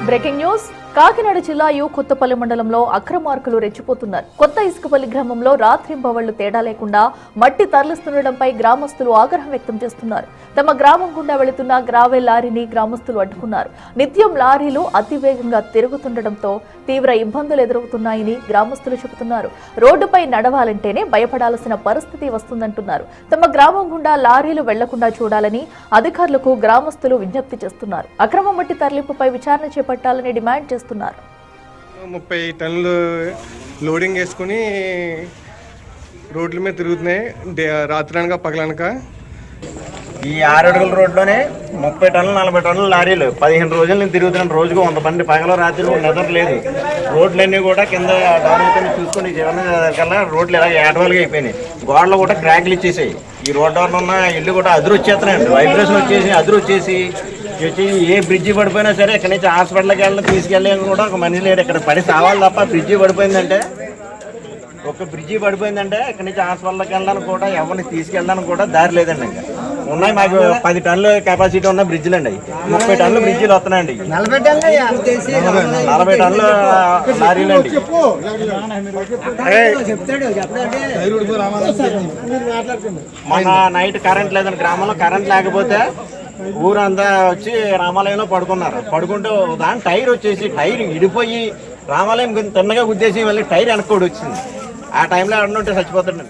Breaking news. Kakinada జిల్లా కొత్తపల్లి మండలంలో అక్రమార్కులు రెచ్చిపోతున్నారు. కొత్త ఇసుకపల్లి గ్రామంలో రాత్రింబవళ్లు తేడా లేకుండా మట్టి తరలిస్తుండటంపై గ్రామస్తులు ఆగ్రహం వ్యక్తం చేస్తున్నారు. తమ గ్రామం గుండా వెళుతున్న గ్రావెల్ లారీని గ్రామస్తులు అడ్డుకున్నారు. నిత్యం లారీలు అతివేగంగా తిరుగుతుండటంతో తీవ్ర ఇబ్బందులు ఎదురవుతున్నాయని గ్రామస్తులు చెబుతున్నారు. రోడ్డుపై నడవాలంటేనే భయపడాల్సిన పరిస్థితి వస్తుందంటున్నారు. తమ గ్రామం గుండా లారీలు వెళ్లకుండా చూడాలని అధికారులకు గ్రామస్తులు విజ్ఞప్తి చేస్తున్నారు. అక్రమ మట్టి తరలింపుపై విచారణ చేపట్టాలని డిమాండ్ చేస్తున్నారు. 30 టన్నులు లోడింగ్ వేసుకుని రోడ్ల మీద తిరుగుతున్నాయి రాత్రనక పగలనక. ఈ 6 అడుగుల రోడ్లోనే 30 టన్నులు 40 టన్నుల లారీలు 15 రోజుల నుంచి తిరుగుతున్నాను. రోజుకు 100 మంది పగల రాత్రి నిద్ర లేదు. రోడ్లన్నీ కూడా కింద డౌన్ చూసుకుని కల్లా రోడ్లు ఇలా ఏటవాలుగా అయిపోయినాయి. గోడలు కూడా క్రాక్లు ఇచ్చేసాయి. ఈ రోడ్ డౌన్ ఉన్న ఇల్లు కూడా అదురు వచ్చేస్తున్నాయండి. వైబ్రేషన్ వచ్చేసి అదురు వచ్చేసి ఏ బ్రిడ్జి పడిపోయినా సరే ఇక్కడ నుంచి హాస్పిటల్కి వెళ్ళి తీసుకెళ్ళాలని కూడా ఒక మనిషి లేడు. ఇక్కడ పడి సావాలి తప్ప బ్రిడ్జి పడిపోయిందంటే ఇక్కడ నుంచి హాస్పిటల్కి వెళ్ళడానికి కూడా ఎవరిని తీసుకెళ్ళడానికి కూడా దారి లేదండి. ఇంకా ఉన్నాయి మాకు 10 టన్నుల కెపాసిటీ ఉన్న బ్రిడ్జిలు అండి. 30 టన్నుల బ్రిడ్జిలు వస్తున్నాయండి. 40 టన్నుల లారీలు అండి. మన నైట్ కరెంట్ లేదండి. గ్రామంలో కరెంట్ లేకపోతే ఊరంతా వచ్చి రామాలయంలో పడుకుంటే దాని టైర్ వచ్చేసి టైర్ ఇడిపోయి రామాలయం తిన్నగా గుద్దేసి మళ్ళీ టైర్ వెనక్కోడి వచ్చింది. ఆ టైంలో ఎవరినుంటే చచ్చిపోతుండే.